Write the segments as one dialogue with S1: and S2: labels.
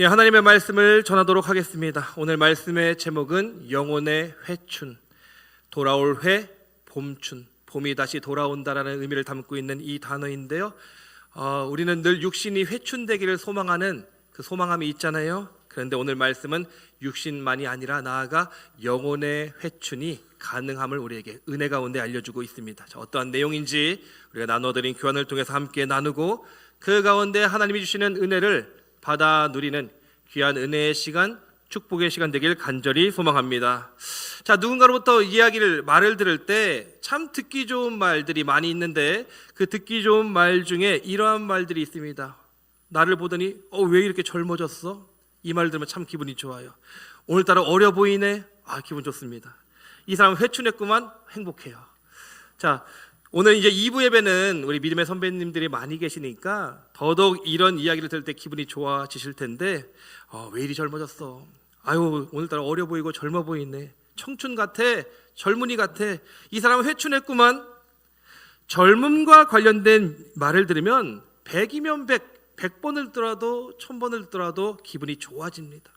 S1: 예, 하나님의 말씀을 전하도록 하겠습니다. 오늘 말씀의 제목은 영혼의 회춘, 돌아올 회, 봄춘, 봄이 다시 돌아온다라는 의미를 담고 있는 이 단어인데요. 우리는 늘 육신이 회춘되기를 소망하는 그 소망함이 있잖아요. 그런데 오늘 말씀은 육신만이 아니라 나아가 영혼의 회춘이 가능함을 우리에게 은혜 가운데 알려주고 있습니다. 자, 어떠한 내용인지 우리가 나눠드린 교환을 통해서 함께 나누고 그 가운데 하나님이 주시는 은혜를 받아 누리는 귀한 은혜의 시간, 축복의 시간 되길 간절히 소망합니다. 자, 누군가로부터 말을 들을 때 참 듣기 좋은 말들이 많이 있는데 그 듣기 좋은 말 중에 이러한 말들이 있습니다. 나를 보더니 왜 이렇게 젊어졌어? 이 말 들으면 참 기분이 좋아요. 오늘따라 어려 보이네? 기분 좋습니다. 이 사람 회춘했구만? 행복해요. 자, 오늘 이제 2부 예배는 우리 믿음의 선배님들이 많이 계시니까 더더욱 이런 이야기를 들을 때 기분이 좋아지실 텐데 왜 이리 젊어졌어? 오늘따라 어려 보이고 젊어 보이네. 청춘 같아, 젊은이 같아. 이 사람은 회춘했구만. 젊음과 관련된 말을 들으면 100이면 100번을 듣더라도 1000번을 듣더라도 기분이 좋아집니다.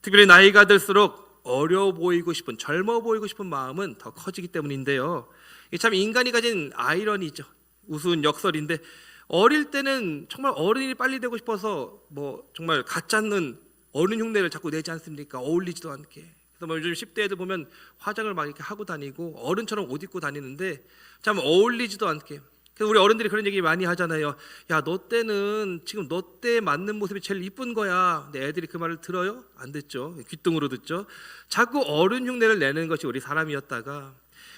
S1: 특별히 나이가 들수록 어려 보이고 싶은, 젊어 보이고 싶은 마음은 더 커지기 때문인데요. 참 인간이 가진 아이러니죠. 우스운 역설인데 어릴 때는 정말 어른이 빨리 되고 싶어서 정말 가짜 않는 어른 흉내를 자꾸 내지 않습니까? 어울리지도 않게. 그래서 요즘 10대애들 보면 화장을 막 이렇게 하고 다니고 어른처럼 옷 입고 다니는데 참 어울리지도 않게. 그래서 우리 어른들이 그런 얘기 많이 하잖아요. 야, 너 때는 지금 너 때에 맞는 모습이 제일 이쁜 거야. 근데 애들이 그 말을 들어요? 안 듣죠. 귓등으로 듣죠. 자꾸 어른 흉내를 내는 것이 우리 사람이었다가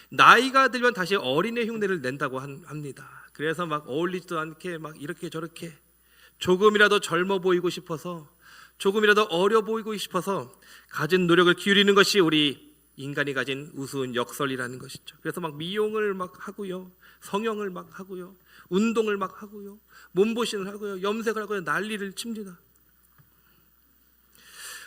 S1: 나이가 들면 다시 어린애 흉내를 낸다고 합니다. 그래서 막 어울리지도 않게 막 이렇게 저렇게 조금이라도 젊어 보이고 싶어서, 조금이라도 어려 보이고 싶어서 가진 노력을 기울이는 것이 우리 인간이 가진 우스운 역설이라는 것이죠. 그래서 막 미용을 막 하고요, 성형을 막 하고요, 운동을 막 하고요, 몸보신을 하고요, 염색을 하고요, 난리를 칩니다.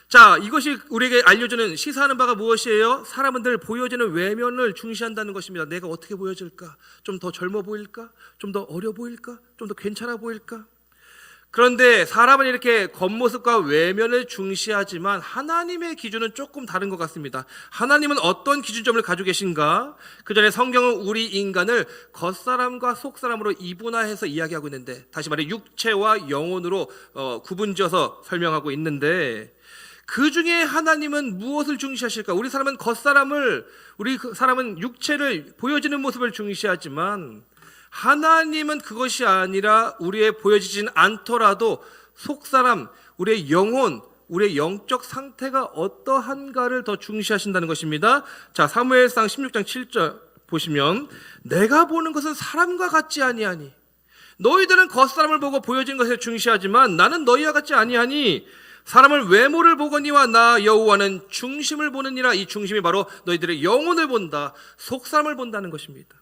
S1: 자, 이것이 우리에게 알려주는 시사하는 바가 무엇이에요? 사람은 늘 보여지는 외면을 중시한다는 것입니다. 내가 어떻게 보여질까? 좀 더 젊어 보일까? 좀 더 어려 보일까? 좀 더 괜찮아 보일까? 그런데 사람은 이렇게 겉모습과 외면을 중시하지만 하나님의 기준은 조금 다른 것 같습니다. 하나님은 어떤 기준점을 가지고 계신가? 그 전에 성경은 우리 인간을 겉사람과 속사람으로 이분화해서 이야기하고 있는데, 다시 말해 육체와 영혼으로 구분지어서 설명하고 있는데, 그 중에 하나님은 무엇을 중시하실까? 우리 사람은 우리 사람은 육체를 보여지는 모습을 중시하지만 하나님은 그것이 아니라 우리의 보여지진 않더라도 속사람, 우리의 영혼, 우리의 영적 상태가 어떠한가를 더 중시하신다는 것입니다. 자, 사무엘상 16장 7절 보시면 내가 보는 것은 사람과 같지 아니하니 너희들은 겉사람을 보고 보여진 것을 중시하지만 나는 너희와 같지 아니하니 사람은 외모를 보거니와 나 여호와는 중심을 보느니라. 이 중심이 바로 너희들의 영혼을 본다, 속사람을 본다는 것입니다.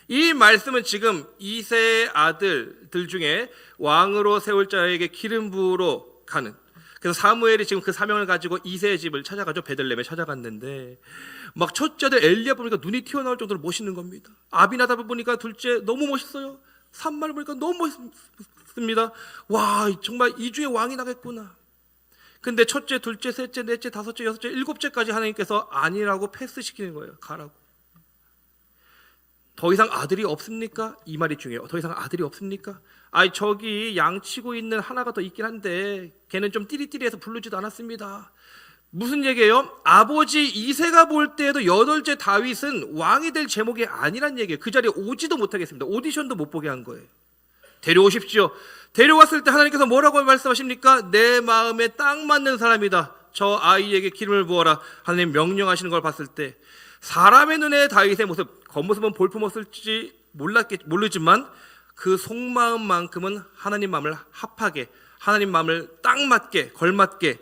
S1: 이 말씀은 지금 이새의 아들들 중에 왕으로 세울 자에게 기름 부으러 가는, 그래서 사무엘이 지금 그 사명을 가지고 이새의 집을 찾아가죠. 베들레헴에 찾아갔는데 막 첫째들 엘리야 보니까 눈이 튀어나올 정도로 멋있는 겁니다. 아비나답을 보니까 둘째 너무 멋있어요. 삼마를 보니까 너무 멋있습니다. 와, 정말 이 중에 왕이 나겠구나. 근데 첫째, 둘째, 셋째, 넷째, 다섯째, 여섯째, 일곱째까지 하나님께서 아니라고 패스시키는 거예요. 가라고. 더 이상 아들이 없습니까? 이 말이 중요해요. 더 이상 아들이 없습니까? 저기 양치고 있는 하나가 더 있긴 한데 걔는 좀 띠리띠리해서 부르지도 않았습니다. 무슨 얘기예요? 아버지 이새가 볼 때에도 8째 다윗은 왕이 될 제목이 아니란 얘기예요. 그 자리에 오지도 못하겠습니다. 오디션도 못 보게 한 거예요. 데려오십시오. 데려왔을 때 하나님께서 뭐라고 말씀하십니까? 내 마음에 딱 맞는 사람이다. 저 아이에게 기름을 부어라. 하나님 명령하시는 걸 봤을 때 사람의 눈에 다윗의 모습, 겉모습은 볼품없을지 모르지만 그 속마음만큼은 하나님 마음을 합하게, 하나님 마음을 딱 맞게, 걸맞게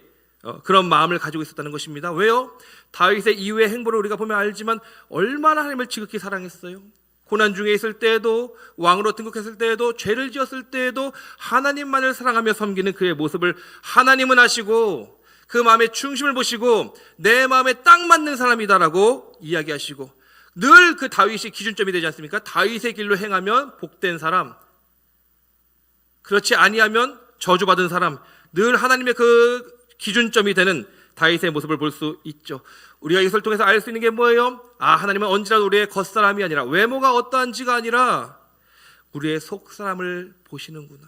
S1: 그런 마음을 가지고 있었다는 것입니다. 왜요? 다윗의 이후의 행보를 우리가 보면 알지만 얼마나 하나님을 지극히 사랑했어요. 고난 중에 있을 때에도, 왕으로 등극했을 때에도, 죄를 지었을 때에도 하나님만을 사랑하며 섬기는 그의 모습을 하나님은 아시고 그 마음의 중심을 보시고 내 마음에 딱 맞는 사람이다라고 이야기하시고, 늘 그 다윗이 기준점이 되지 않습니까? 다윗의 길로 행하면 복된 사람, 그렇지 아니하면 저주받은 사람, 늘 하나님의 그 기준점이 되는 다윗의 모습을 볼 수 있죠. 우리가 이것을 통해서 알 수 있는 게 뭐예요? 하나님은 언제라도 우리의 겉사람이 아니라, 외모가 어떠한지가 아니라 우리의 속사람을 보시는구나.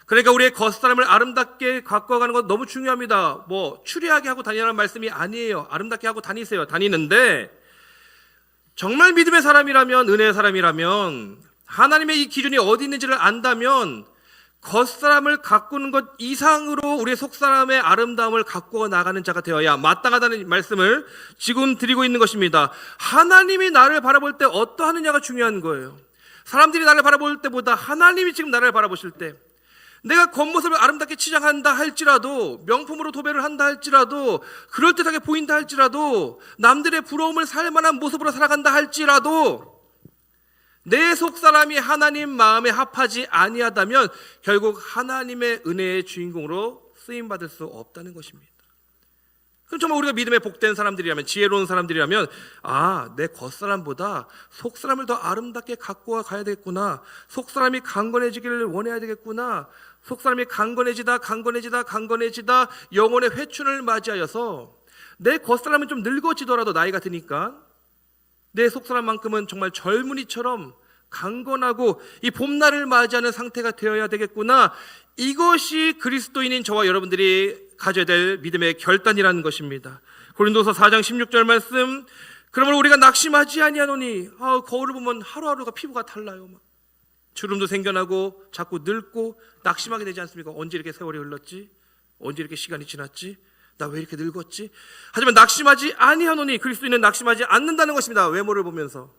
S1: 그러니까 우리의 겉사람을 아름답게 가꿔가는 건 너무 중요합니다. 추리하게 하고 다니라는 말씀이 아니에요. 아름답게 하고 다니세요. 다니는데 정말 믿음의 사람이라면, 은혜의 사람이라면, 하나님의 이 기준이 어디 있는지를 안다면 겉사람을 가꾸는 것 이상으로 우리의 속사람의 아름다움을 가꾸어 나가는 자가 되어야 마땅하다는 말씀을 지금 드리고 있는 것입니다. 하나님이 나를 바라볼 때 어떠하느냐가 중요한 거예요. 사람들이 나를 바라볼 때보다 하나님이 지금 나를 바라보실 때, 내가 겉모습을 아름답게 치장한다 할지라도, 명품으로 도배를 한다 할지라도, 그럴듯하게 보인다 할지라도, 남들의 부러움을 살 만한 모습으로 살아간다 할지라도, 내 속사람이 하나님 마음에 합하지 아니하다면 결국 하나님의 은혜의 주인공으로 쓰임받을 수 없다는 것입니다. 그럼 정말 우리가 믿음의 복된 사람들이라면, 지혜로운 사람들이라면, 내 겉사람보다 속사람을 더 아름답게 갖고 가야 되겠구나, 속사람이 강건해지기를 원해야 되겠구나, 속사람이 강건해지다 영혼의 회춘을 맞이하여서 내 겉사람은 좀 늙어지더라도 나이가 드니까 내 속사람만큼은 정말 젊은이처럼 강건하고 이 봄날을 맞이하는 상태가 되어야 되겠구나. 이것이 그리스도인인 저와 여러분들이 가져야 될 믿음의 결단이라는 것입니다. 고린도서 4장 16절 말씀, 그러므로 우리가 낙심하지 아니하노니, 거울을 보면 하루하루가 피부가 달라요. 주름도 생겨나고 자꾸 늙고 낙심하게 되지 않습니까? 언제 이렇게 세월이 흘렀지? 언제 이렇게 시간이 지났지? 나 왜 이렇게 늙었지? 하지만 낙심하지 아니하노니, 그리스도인은 낙심하지 않는다는 것입니다. 외모를 보면서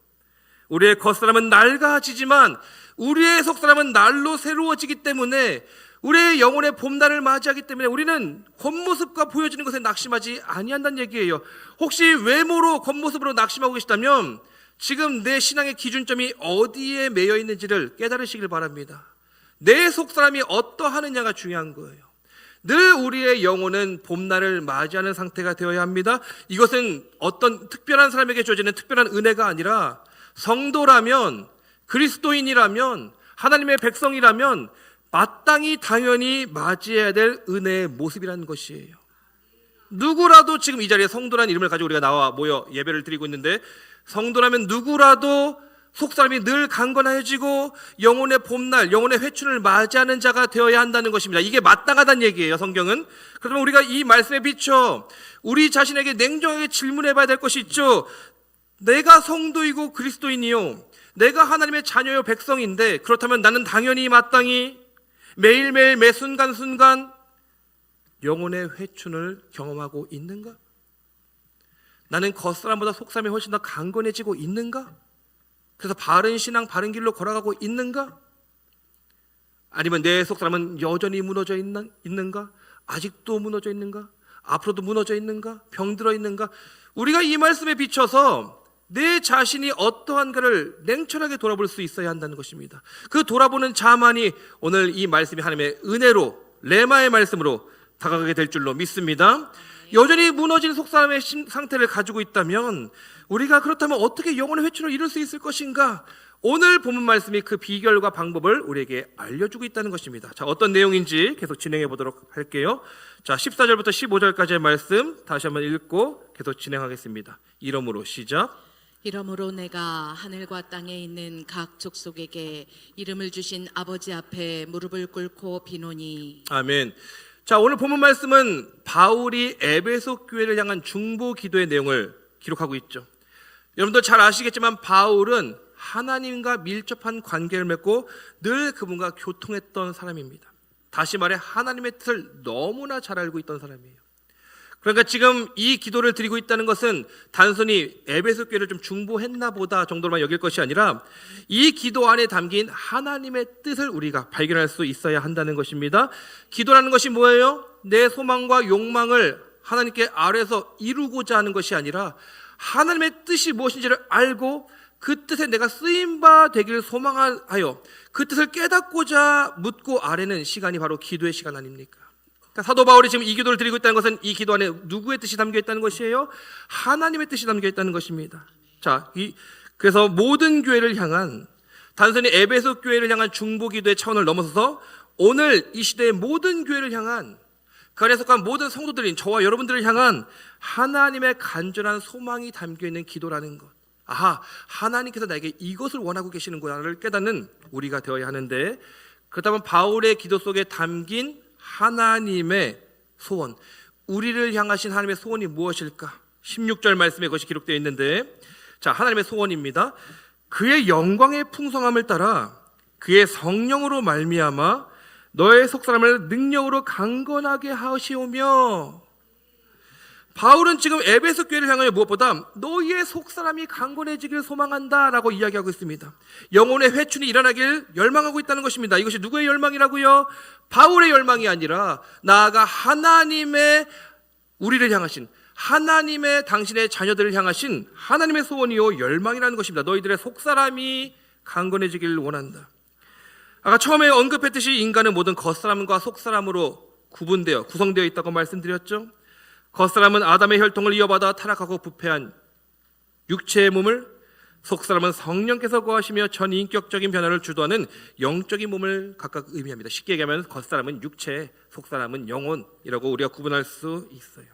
S1: 우리의 겉사람은 낡아지지만 우리의 속사람은 날로 새로워지기 때문에, 우리의 영혼의 봄날을 맞이하기 때문에 우리는 겉모습과 보여지는 것에 낙심하지 아니한다는 얘기예요. 혹시 외모로, 겉모습으로 낙심하고 계시다면 지금 내 신앙의 기준점이 어디에 매여 있는지를 깨달으시길 바랍니다. 내 속사람이 어떠하느냐가 중요한 거예요. 늘 우리의 영혼은 봄날을 맞이하는 상태가 되어야 합니다. 이것은 어떤 특별한 사람에게 주어지는 특별한 은혜가 아니라, 성도라면, 그리스도인이라면, 하나님의 백성이라면 마땅히 당연히 맞이해야 될 은혜의 모습이라는 것이에요. 누구라도 지금 이 자리에 성도라는 이름을 가지고 우리가 나와 모여 예배를 드리고 있는데, 성도라면 누구라도 속사람이 늘 강건해지고 영혼의 봄날, 영혼의 회춘을 맞이하는 자가 되어야 한다는 것입니다. 이게 마땅하다는 얘기예요, 성경은. 그러면 우리가 이 말씀에 비춰 우리 자신에게 냉정하게 질문해 봐야 될 것이 있죠. 내가 성도이고 그리스도인이요, 내가 하나님의 자녀요 백성인데, 그렇다면 나는 당연히 마땅히 매일매일 매 순간순간 영혼의 회춘을 경험하고 있는가? 나는 겉사람보다 속사람이 훨씬 더 강건해지고 있는가? 그래서 바른 신앙, 바른 길로 걸어가고 있는가? 아니면 내 속사람은 여전히 무너져 있는가? 아직도 무너져 있는가? 앞으로도 무너져 있는가? 병들어 있는가? 우리가 이 말씀에 비춰서 내 자신이 어떠한가를 냉철하게 돌아볼 수 있어야 한다는 것입니다. 그 돌아보는 자만이 오늘 이 말씀이 하나님의 은혜로, 레마의 말씀으로 다가가게 될 줄로 믿습니다. 여전히 무너진 속사람의 상태를 가지고 있다면 우리가 그렇다면 어떻게 영혼의 회춘을 이룰 수 있을 것인가? 오늘 본문 말씀이 그 비결과 방법을 우리에게 알려주고 있다는 것입니다. 자, 어떤 내용인지 계속 진행해 보도록 할게요. 자, 14절부터 15절까지의 말씀 다시 한번 읽고 계속 진행하겠습니다. 이러므로 시작.
S2: 이러므로 내가 하늘과 땅에 있는 각 족속에게 이름을 주신 아버지 앞에 무릎을 꿇고 비노니.
S1: 아멘. 자, 오늘 본문 말씀은 바울이 에베소 교회를 향한 중보 기도의 내용을 기록하고 있죠. 여러분도 잘 아시겠지만 바울은 하나님과 밀접한 관계를 맺고 늘 그분과 교통했던 사람입니다. 다시 말해 하나님의 뜻을 너무나 잘 알고 있던 사람이에요. 그러니까 지금 이 기도를 드리고 있다는 것은 단순히 에베소 교회를 좀 중보했나 보다 정도로만 여길 것이 아니라 이 기도 안에 담긴 하나님의 뜻을 우리가 발견할 수 있어야 한다는 것입니다. 기도라는 것이 뭐예요? 내 소망과 욕망을 하나님께 아뢰서 이루고자 하는 것이 아니라 하나님의 뜻이 무엇인지를 알고 그 뜻에 내가 쓰임바 되기를 소망하여 그 뜻을 깨닫고자 묻고 아뢰는 시간이 바로 기도의 시간 아닙니까? 그러니까 사도 바울이 지금 이 기도를 드리고 있다는 것은 이 기도 안에 누구의 뜻이 담겨 있다는 것이에요? 하나님의 뜻이 담겨 있다는 것입니다. 자, 그래서 모든 교회를 향한, 단순히 에베소 교회를 향한 중보 기도의 차원을 넘어서서 오늘 이 시대의 모든 교회를 향한, 그 안에 속한 모든 성도들인 저와 여러분들을 향한 하나님의 간절한 소망이 담겨있는 기도라는 것. 아하, 하나님께서 나에게 이것을 원하고 계시는구나를 깨닫는 우리가 되어야 하는데, 그렇다면 바울의 기도 속에 담긴 하나님의 소원, 우리를 향하신 하나님의 소원이 무엇일까? 16절 말씀에 그것이 기록되어 있는데, 자, 하나님의 소원입니다. 그의 영광의 풍성함을 따라 그의 성령으로 말미암아 너의 속사람을 능력으로 강건하게 하시오며. 바울은 지금 에베소 교회를 향하여 무엇보다 너희의 속사람이 강건해지기를 소망한다라고 이야기하고 있습니다. 영혼의 회춘이 일어나길 열망하고 있다는 것입니다. 이것이 누구의 열망이라고요? 바울의 열망이 아니라 나아가 하나님의 우리를 향하신, 하나님의 당신의 자녀들을 향하신 하나님의 소원이요 열망이라는 것입니다. 너희들의 속사람이 강건해지기를 원한다. 아까 처음에 언급했듯이 인간은 모든 겉사람과 속사람으로 구성되어 있다고 말씀드렸죠. 겉사람은 아담의 혈통을 이어받아 타락하고 부패한 육체의 몸을, 속사람은 성령께서 거하시며 전인격적인 변화를 주도하는 영적인 몸을 각각 의미합니다. 쉽게 얘기하면 겉사람은 육체, 속사람은 영혼이라고 우리가 구분할 수 있어요.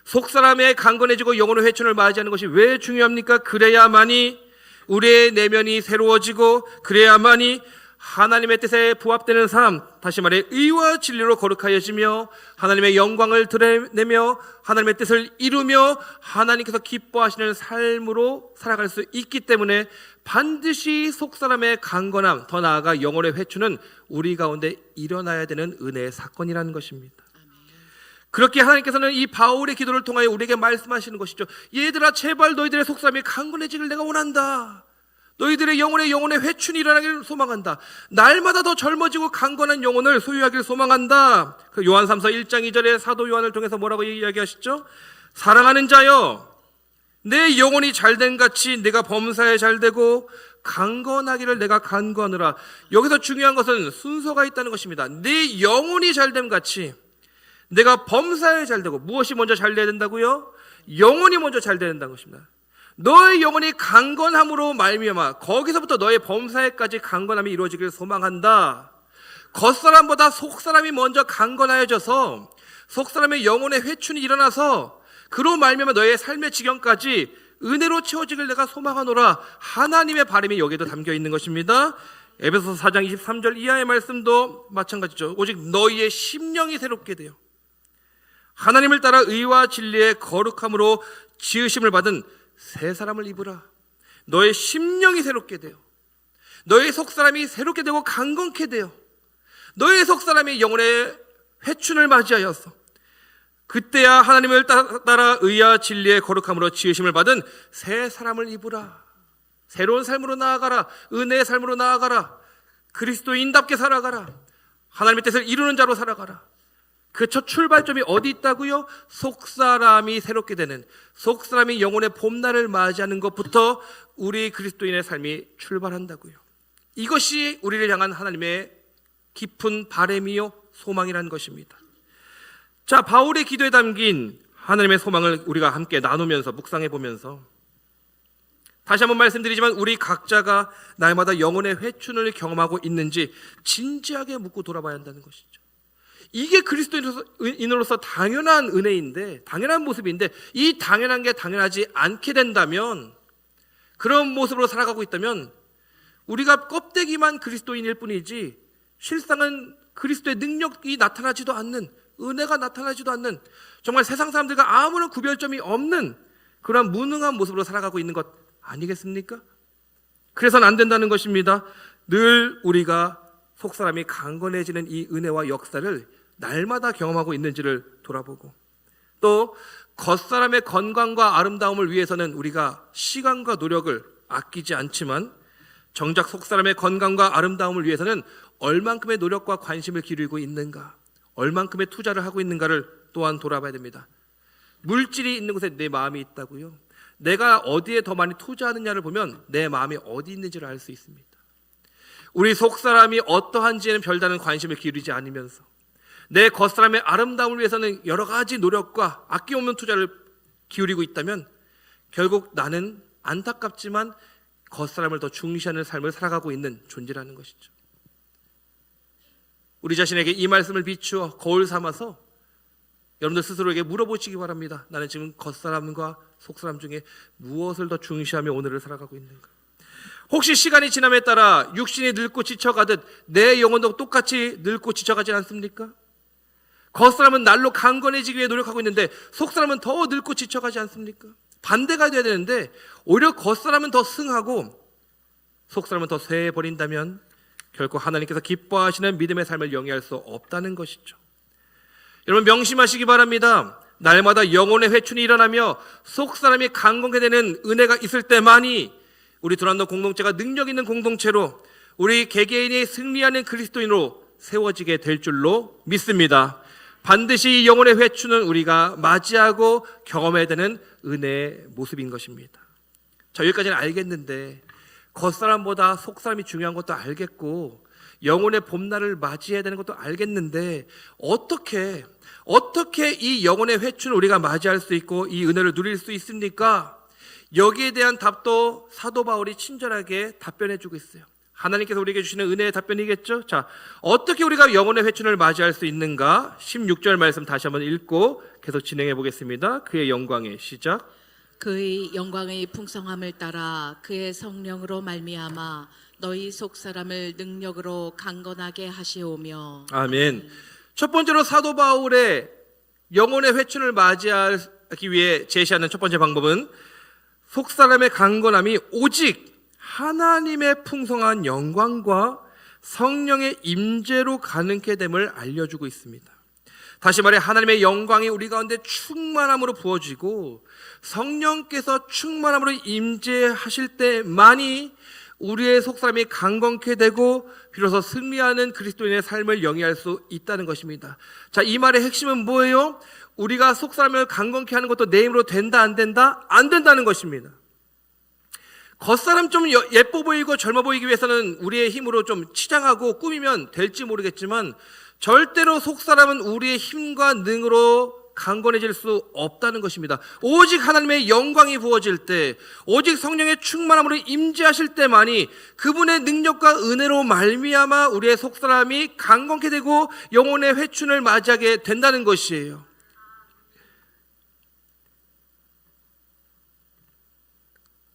S1: 속사람의 강건해지고 영혼의 회춘을 맞이하는 것이 왜 중요합니까? 그래야만이 우리의 내면이 새로워지고, 그래야만이 하나님의 뜻에 부합되는 삶, 다시 말해 의와 진리로 거룩하여지며 하나님의 영광을 드러내며 하나님의 뜻을 이루며 하나님께서 기뻐하시는 삶으로 살아갈 수 있기 때문에 반드시 속사람의 강건함, 더 나아가 영혼의 회춘은 우리 가운데 일어나야 되는 은혜의 사건이라는 것입니다. 그렇게 하나님께서는 이 바울의 기도를 통하여 우리에게 말씀하시는 것이죠. 얘들아, 제발 너희들의 속사람이 강건해지길 내가 원한다. 너희들의 영혼의 회춘이 일어나기를 소망한다. 날마다 더 젊어지고 강건한 영혼을 소유하기를 소망한다. 그 요한 3서 1장 2절에 사도 요한을 통해서 뭐라고 이야기하시죠? 사랑하는 자여, 내 영혼이 잘된 같이 내가 범사에 잘되고 강건하기를 내가 간구하노라. 여기서 중요한 것은 순서가 있다는 것입니다. 내 영혼이 잘됨 같이 내가 범사에 잘되고, 무엇이 먼저 잘돼야 된다고요? 영혼이 먼저 잘돼야 된다는 것입니다. 너의 영혼이 강건함으로 말미암아 거기서부터 너의 범사에까지 강건함이 이루어지기를 소망한다. 겉사람보다 속사람이 먼저 강건하여져서 속사람의 영혼의 회춘이 일어나서 그로 말미암아 너의 삶의 지경까지 은혜로 채워지길 내가 소망하노라. 하나님의 바람이 여기에도 담겨 있는 것입니다. 에베소서 4장 23절 이하의 말씀도 마찬가지죠. 오직 너희의 심령이 새롭게 되어 하나님을 따라 의와 진리의 거룩함으로 지으심을 받은 새 사람을 입으라. 너의 심령이 새롭게 되어, 너의 속사람이 새롭게 되고 강건케 되어, 너의 속사람이 영혼의 회춘을 맞이하여서 그때야 하나님을 따라 의와 진리의 거룩함으로 지으심을 받은 새 사람을 입으라. 새로운 삶으로 나아가라. 은혜의 삶으로 나아가라. 그리스도인답게 살아가라. 하나님의 뜻을 이루는 자로 살아가라. 그 첫 출발점이 어디 있다고요? 속사람이 새롭게 되는, 속사람이 영혼의 봄날을 맞이하는 것부터 우리 그리스도인의 삶이 출발한다고요. 이것이 우리를 향한 하나님의 깊은 바람이요 소망이라는 것입니다. 자, 바울의 기도에 담긴 하나님의 소망을 우리가 함께 나누면서 묵상해 보면서 다시 한번 말씀드리지만 우리 각자가 날마다 영혼의 회춘을 경험하고 있는지 진지하게 묻고 돌아봐야 한다는 것이죠. 이게 그리스도인으로서 당연한 은혜인데, 당연한 모습인데, 이 당연한 게 당연하지 않게 된다면, 그런 모습으로 살아가고 있다면 우리가 껍데기만 그리스도인일 뿐이지 실상은 그리스도의 능력이 나타나지도 않는, 은혜가 나타나지도 않는, 정말 세상 사람들과 아무런 구별점이 없는 그런 무능한 모습으로 살아가고 있는 것 아니겠습니까? 그래서는 안 된다는 것입니다. 늘 우리가 속사람이 강건해지는 이 은혜와 역사를 날마다 경험하고 있는지를 돌아보고, 또 겉사람의 건강과 아름다움을 위해서는 우리가 시간과 노력을 아끼지 않지만 정작 속사람의 건강과 아름다움을 위해서는 얼만큼의 노력과 관심을 기울이고 있는가, 얼만큼의 투자를 하고 있는가를 또한 돌아봐야 됩니다. 물질이 있는 곳에 내 마음이 있다고요? 내가 어디에 더 많이 투자하느냐를 보면 내 마음이 어디 있는지를 알 수 있습니다. 우리 속사람이 어떠한지에는 별다른 관심을 기울이지 않으면서 내 겉사람의 아름다움을 위해서는 여러 가지 노력과 아낌없는 투자를 기울이고 있다면 결국 나는 안타깝지만 겉사람을 더 중시하는 삶을 살아가고 있는 존재라는 것이죠. 우리 자신에게 이 말씀을 비추어 거울 삼아서 여러분들 스스로에게 물어보시기 바랍니다. 나는 지금 겉사람과 속사람 중에 무엇을 더 중시하며 오늘을 살아가고 있는가? 혹시 시간이 지남에 따라 육신이 늙고 지쳐가듯 내 영혼도 똑같이 늙고 지쳐가지 않습니까? 겉사람은 날로 강건해지기 위해 노력하고 있는데 속사람은 더 늙고 지쳐가지 않습니까? 반대가 돼야 되는데 오히려 겉사람은 더 승하고 속사람은 더 쇠해버린다면 결코 하나님께서 기뻐하시는 믿음의 삶을 영위할 수 없다는 것이죠. 여러분 명심하시기 바랍니다. 날마다 영혼의 회춘이 일어나며 속사람이 강건케 되는 은혜가 있을 때만이 우리 두란노 공동체가 능력 있는 공동체로 우리 개개인이 승리하는 그리스도인으로 세워지게 될 줄로 믿습니다. 반드시 이 영혼의 회춘은 우리가 맞이하고 경험해야 되는 은혜의 모습인 것입니다. 자, 여기까지는 알겠는데 겉사람보다 속사람이 중요한 것도 알겠고 영혼의 봄날을 맞이해야 되는 것도 알겠는데 어떻게 이 영혼의 회춘을 우리가 맞이할 수 있고 이 은혜를 누릴 수 있습니까? 여기에 대한 답도 사도 바울이 친절하게 답변해 주고 있어요. 하나님께서 우리에게 주시는 은혜의 답변이겠죠. 자, 어떻게 우리가 영혼의 회춘을 맞이할 수 있는가? 16절 말씀 다시 한번 읽고 계속 진행해 보겠습니다. 그의 영광의 시작.
S2: 그의 영광의 풍성함을 따라 그의 성령으로 말미암아 너희 속사람을 능력으로 강건하게 하시오며.
S1: 아멘. 첫 번째로 사도 바울의 영혼의 회춘을 맞이하기 위해 제시하는 첫 번째 방법은 속사람의 강건함이 오직 하나님의 풍성한 영광과 성령의 임재로 가능케 됨을 알려주고 있습니다. 다시 말해 하나님의 영광이 우리 가운데 충만함으로 부어지고 성령께서 충만함으로 임재하실 때만이 우리의 속사람이 강건케 되고 비로소 승리하는 그리스도인의 삶을 영위할 수 있다는 것입니다. 자, 이 말의 핵심은 뭐예요? 우리가 속사람을 강건케 하는 것도 내 힘으로 된다 안 된다? 안 된다는 것입니다. 겉사람 좀 예뻐 보이고 젊어 보이기 위해서는 우리의 힘으로 좀 치장하고 꾸미면 될지 모르겠지만 절대로 속사람은 우리의 힘과 능으로 강건해질 수 없다는 것입니다. 오직 하나님의 영광이 부어질 때, 오직 성령의 충만함으로 임재하실 때만이 그분의 능력과 은혜로 말미암아 우리의 속사람이 강건케 되고 영혼의 회춘을 맞이하게 된다는 것이에요.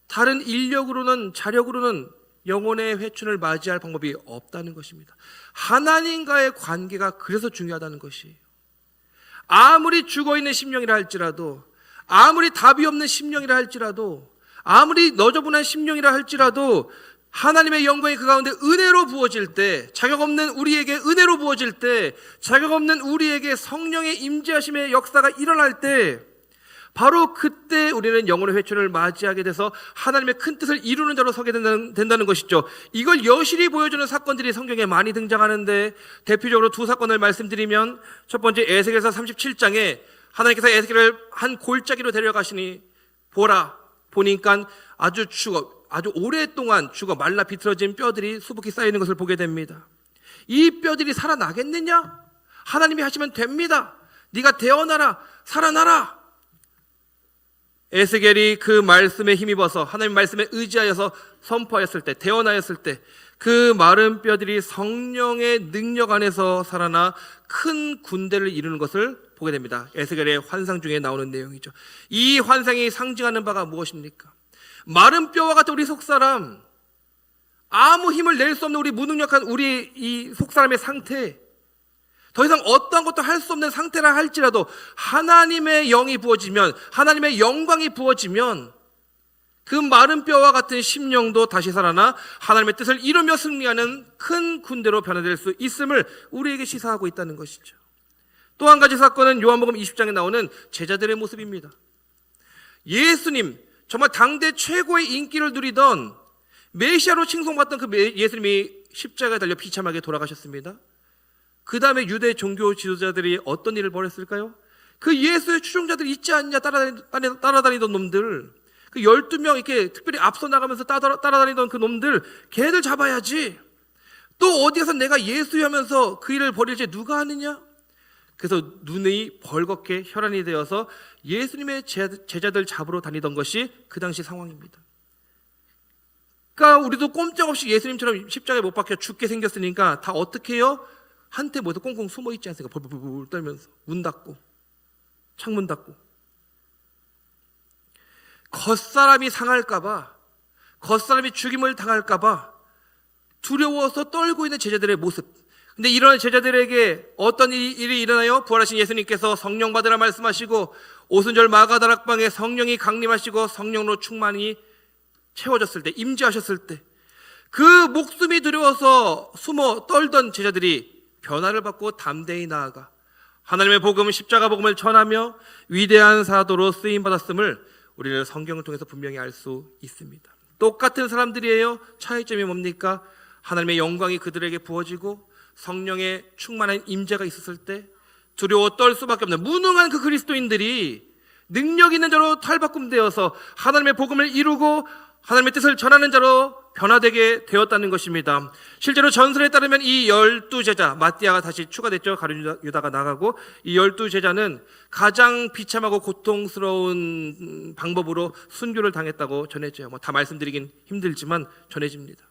S1: 다른 인력으로는 자력으로는 영혼의 회춘을 맞이할 방법이 없다는 것입니다. 하나님과의 관계가 그래서 중요하다는 것이에요. 아무리 죽어있는 심령이라 할지라도, 아무리 답이 없는 심령이라 할지라도, 아무리 너저분한 심령이라 할지라도 하나님의 영광이 그 가운데 은혜로 부어질 때, 자격 없는 우리에게 은혜로 부어질 때, 자격 없는 우리에게 성령의 임재하심의 역사가 일어날 때 바로 그때 우리는 영혼의 회춘을 맞이하게 돼서 하나님의 큰 뜻을 이루는 자로 서게 된다는 것이죠. 이걸 여실히 보여주는 사건들이 성경에 많이 등장하는데 대표적으로 두 사건을 말씀드리면 첫 번째 에스겔서 37장에 하나님께서 에스겔을 한 골짜기로 데려가시니 보니까 아주 오랫동안 죽어 말라 비틀어진 뼈들이 수북히 쌓이는 것을 보게 됩니다. 이 뼈들이 살아나겠느냐? 하나님이 하시면 됩니다. 네가 되어나라, 살아나라. 에스겔이 그 말씀에 힘입어서 하나님 말씀에 의지하여서 선포하였을 때, 태어나였을 때 그 마른 뼈들이 성령의 능력 안에서 살아나 큰 군대를 이루는 것을 보게 됩니다. 에스겔의 환상 중에 나오는 내용이죠. 이 환상이 상징하는 바가 무엇입니까? 마른 뼈와 같은 우리 속사람, 아무 힘을 낼 수 없는 우리 무능력한 우리 이 속사람의 상태, 더 이상 어떠한 것도 할 수 없는 상태라 할지라도 하나님의 영이 부어지면, 하나님의 영광이 부어지면 그 마른 뼈와 같은 심령도 다시 살아나 하나님의 뜻을 이루며 승리하는 큰 군대로 변화될 수 있음을 우리에게 시사하고 있다는 것이죠. 또 한 가지 사건은 요한복음 20장에 나오는 제자들의 모습입니다. 예수님, 정말 당대 최고의 인기를 누리던 메시아로 칭송받던 그 예수님이 십자가에 달려 비참하게 돌아가셨습니다. 그 다음에 유대 종교 지도자들이 어떤 일을 벌였을까요? 그 예수의 추종자들이 있지 않냐, 따라다니던 놈들, 그 12명 이렇게 특별히 앞서 나가면서 따라다니던 그 놈들, 걔들 잡아야지. 또 어디 가서 내가 예수야 하면서 그 일을 벌일지 누가 아느냐? 그래서 눈이 벌겋게 혈안이 되어서 예수님의 제자들 잡으러 다니던 것이 그 당시 상황입니다. 그러니까 우리도 꼼짝없이 예수님처럼 십자가에 못 박혀 죽게 생겼으니까 다 어떻게 해요? 한테 모여서 꽁꽁 숨어 있지 않습니까? 벌벌벌 떨면서 문 닫고 창문 닫고. 겉사람이 상할까봐, 겉사람이 죽임을 당할까봐 두려워서 떨고 있는 제자들의 모습. 근데 이런 제자들에게 어떤 일이 일어나요? 부활하신 예수님께서 성령 받으라 말씀하시고 오순절 마가다락방에 성령이 강림하시고 성령으로 충만히 채워졌을 때, 임재하셨을 때, 그 목숨이 두려워서 숨어 떨던 제자들이 변화를 받고 담대히 나아가 하나님의 복음, 십자가 복음을 전하며 위대한 사도로 쓰임 받았음을 우리는 성경을 통해서 분명히 알 수 있습니다. 똑같은 사람들이에요. 차이점이 뭡니까? 하나님의 영광이 그들에게 부어지고 성령의 충만한 임재가 있었을 때 두려워 떨 수밖에 없는 무능한 그 그리스도인들이 능력 있는 자로 탈바꿈되어서 하나님의 복음을 이루고 하나님의 뜻을 전하는 자로 변화되게 되었다는 것입니다. 실제로 전설에 따르면 이 12제자, 마띠아가 다시 추가됐죠. 가룟 유다가 나가고, 이 12제자는 가장 비참하고 고통스러운 방법으로 순교를 당했다고 전해져요. 다 말씀드리긴 힘들지만 전해집니다.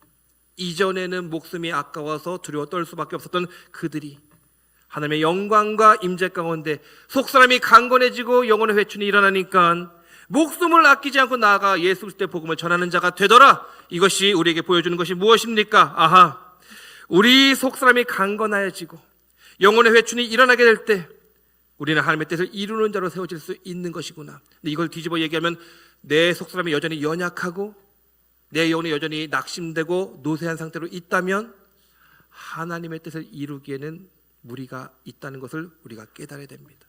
S1: 이전에는 목숨이 아까워서 두려워 떨 수밖에 없었던 그들이 하나님의 영광과 임재 가운데 속사람이 강건해지고 영혼의 회춘이 일어나니까 목숨을 아끼지 않고 나아가 예수 그리스도의 복음을 전하는 자가 되더라. 이것이 우리에게 보여주는 것이 무엇입니까? 아하, 우리 속사람이 강건해지고 영혼의 회춘이 일어나게 될 때 우리는 하나님의 뜻을 이루는 자로 세워질 수 있는 것이구나. 근데 이걸 뒤집어 얘기하면 내 속사람이 여전히 연약하고 내 영혼이 여전히 낙심되고 노쇠한 상태로 있다면 하나님의 뜻을 이루기에는 무리가 있다는 것을 우리가 깨달아야 됩니다.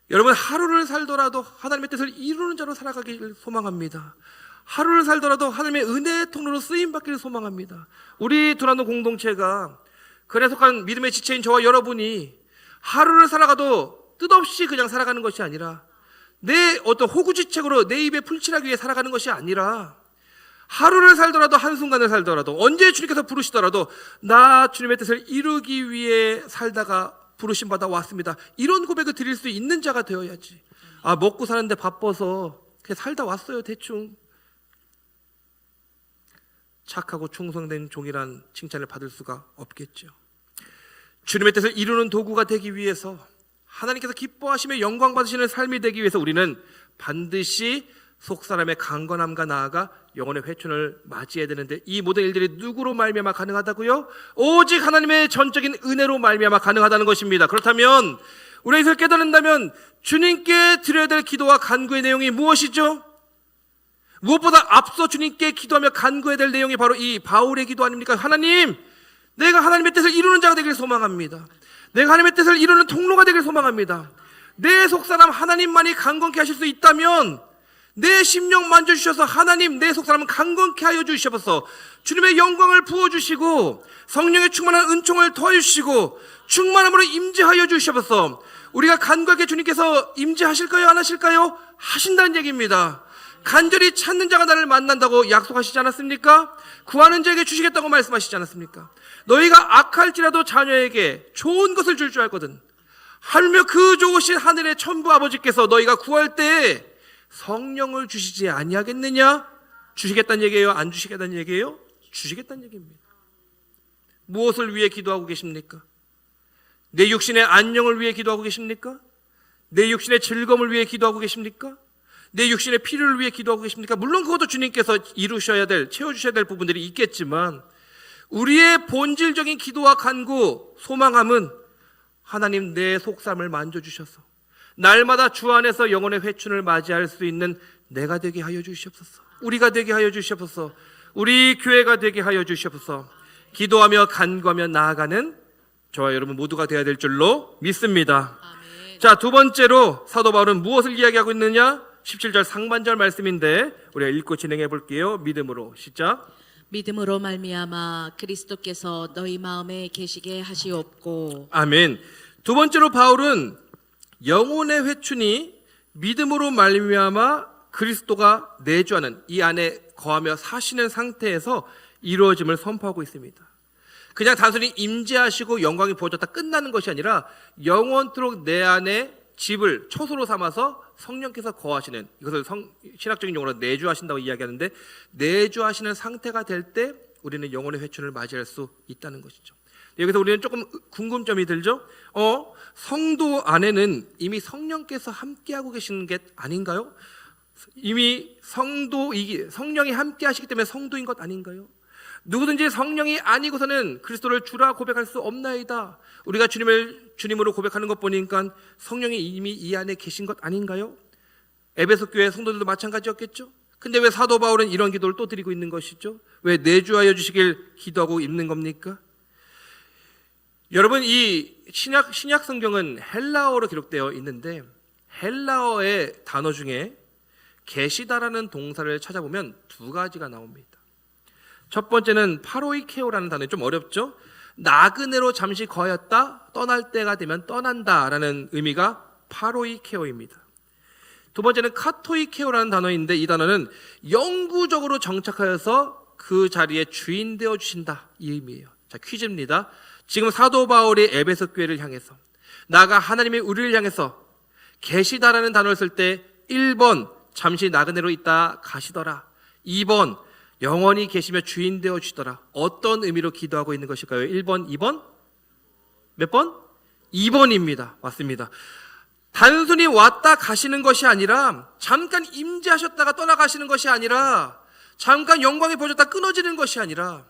S1: 여러분, 하루를 살더라도 하나님의 뜻을 이루는 자로 살아가기를 소망합니다. 하루를 살더라도 하나님의 은혜의 통로로 쓰임받기를 소망합니다. 우리 두란노 공동체가 그에 속한 믿음의 지체인 저와 여러분이 하루를 살아가도 뜻없이 그냥 살아가는 것이 아니라 내 어떤 호구지책으로 내 입에 풀칠하기 위해 살아가는 것이 아니라 하루를 살더라도 한순간을 살더라도 언제 주님께서 부르시더라도 나 주님의 뜻을 이루기 위해 살다가 부르심 받아 왔습니다. 이런 고백을 드릴 수 있는 자가 되어야지. 아, 먹고 사는데 바빠서 그냥 살다 왔어요, 대충. 착하고 충성된 종이란 칭찬을 받을 수가 없겠죠. 주님의 뜻을 이루는 도구가 되기 위해서 하나님께서 기뻐하시며 영광 받으시는 삶이 되기 위해서 우리는 반드시 속사람의 강건함과 나아가 영혼의 회춘을 맞이해야 되는데 이 모든 일들이 누구로 말미암아 가능하다고요? 오직 하나님의 전적인 은혜로 말미암아 가능하다는 것입니다. 그렇다면 우리가 이것을 깨닫는다면 주님께 드려야 될 기도와 간구의 내용이 무엇이죠? 무엇보다 앞서 주님께 기도하며 간구해야 될 내용이 바로 이 바울의 기도 아닙니까? 하나님, 내가 하나님의 뜻을 이루는 자가 되길 소망합니다. 내가 하나님의 뜻을 이루는 통로가 되길 소망합니다. 내 속사람 하나님만이 강건케 하실 수 있다면 내 심령 만져주셔서 하나님 내 속사람은 강건케 하여 주시옵소서. 주님의 영광을 부어주시고 성령의 충만한 은총을 더해주시고 충만함으로 임재하여 주시옵소서. 우리가 간구하게 주님께서 임재하실까요? 안 하실까요? 하신다는 얘기입니다. 간절히 찾는 자가 나를 만난다고 약속하시지 않았습니까? 구하는 자에게 주시겠다고 말씀하시지 않았습니까? 너희가 악할지라도 자녀에게 좋은 것을 줄 줄 알거든. 하물며 그 좋으신 하늘의 천부 아버지께서 너희가 구할 때 성령을 주시지 아니하겠느냐? 주시겠다는 얘기예요? 안 주시겠다는 얘기예요? 주시겠다는 얘기입니다. 무엇을 위해 기도하고 계십니까? 내 육신의 안녕을 위해 기도하고 계십니까? 내 육신의 즐거움을 위해 기도하고 계십니까? 내 육신의 필요를 위해 기도하고 계십니까? 물론 그것도 주님께서 이루셔야 될, 채워주셔야 될 부분들이 있겠지만 우리의 본질적인 기도와 간구, 소망함은 하나님 내 속삼을 만져주셔서 날마다 주 안에서 영혼의 회춘을 맞이할 수 있는 내가 되게 하여 주시옵소서. 우리가 되게 하여 주시옵소서. 우리 교회가 되게 하여 주시옵소서. 기도하며 간구하며 나아가는 저와 여러분 모두가 되어야 될 줄로 믿습니다.
S2: 아멘.
S1: 자, 두 번째로 사도 바울은 무엇을 이야기하고 있느냐? 17절 상반절 말씀인데 우리가 읽고 진행해 볼게요. 믿음으로 시작.
S2: 믿음으로 말미암아 그리스도께서 너희 마음에 계시게 하시옵고.
S1: 아멘. 두 번째로 바울은 영혼의 회춘이 믿음으로 말미암아 그리스도가 내주하는 이 안에 거하며 사시는 상태에서 이루어짐을 선포하고 있습니다. 그냥 단순히 임재하시고 영광이 부어졌다 끝나는 것이 아니라 영원토록 내 안에 집을 초소로 삼아서 성령께서 거하시는, 이것을 신학적인 용어로 내주하신다고 이야기하는데 내주하시는 상태가 될 때 우리는 영혼의 회춘을 맞이할 수 있다는 것이죠. 여기서 우리는 조금 궁금점이 들죠? 성도 안에는 이미 성령께서 함께하고 계시는 게 아닌가요? 이미 성령이 함께하시기 때문에 성도인 것 아닌가요? 누구든지 성령이 아니고서는 그리스도를 주라 고백할 수 없나이다. 우리가 주님을 주님으로 고백하는 것 보니까 성령이 이미 이 안에 계신 것 아닌가요? 에베소 교회 성도들도 마찬가지였겠죠? 근데 왜 사도 바울은 이런 기도를 또 드리고 있는 것이죠? 왜 내주하여 주시길 기도하고 있는 겁니까? 여러분, 이 신약 성경은 헬라어로 기록되어 있는데 헬라어의 단어 중에 계시다라는 동사를 찾아보면 두 가지가 나옵니다. 첫 번째는 파로이케오라는 단어, 좀 어렵죠? 나그네로 잠시 거하였다, 떠날 때가 되면 떠난다라는 의미가 파로이케오입니다. 두 번째는 카토이케오라는 단어인데 이 단어는 영구적으로 정착하여서 그 자리에 주인 되어 주신다, 이 의미예요. 자, 퀴즈입니다. 지금 사도 바울이 에베소 교회를 향해서, 나아가 하나님이 우리를 향해서 계시다라는 단어를 쓸 때 1번 잠시 나그네로 있다 가시더라, 2번 영원히 계시며 주인 되어 주시더라, 어떤 의미로 기도하고 있는 것일까요? 1번, 2번? 몇 번? 2번입니다. 맞습니다. 단순히 왔다 가시는 것이 아니라, 잠깐 임재하셨다가 떠나가시는 것이 아니라, 잠깐 영광이 보여졌다 끊어지는 것이 아니라,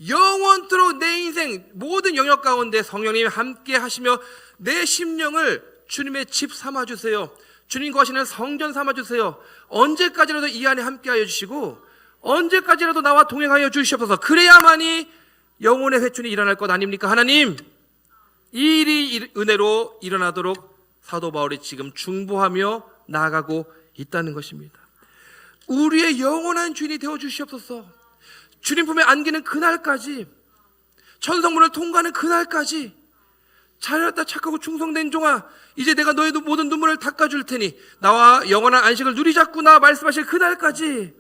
S1: 영원토록 내 인생 모든 영역 가운데 성령님이 함께 하시며 내 심령을 주님의 집 삼아주세요. 주님 거하시는 성전 삼아주세요. 언제까지라도 이 안에 함께하여 주시고 언제까지라도 나와 동행하여 주시옵소서. 그래야만이 영혼의 회춘이 일어날 것 아닙니까? 하나님, 이 일이 은혜로 일어나도록 사도 바울이 지금 중보하며 나아가고 있다는 것입니다. 우리의 영원한 주인이 되어 주시옵소서. 주님 품에 안기는 그날까지, 천성문을 통과하는 그날까지, 잘했다 착하고 충성된 종아, 이제 내가 너의 모든 눈물을 닦아줄 테니 나와 영원한 안식을 누리자꾸나 말씀하실 그날까지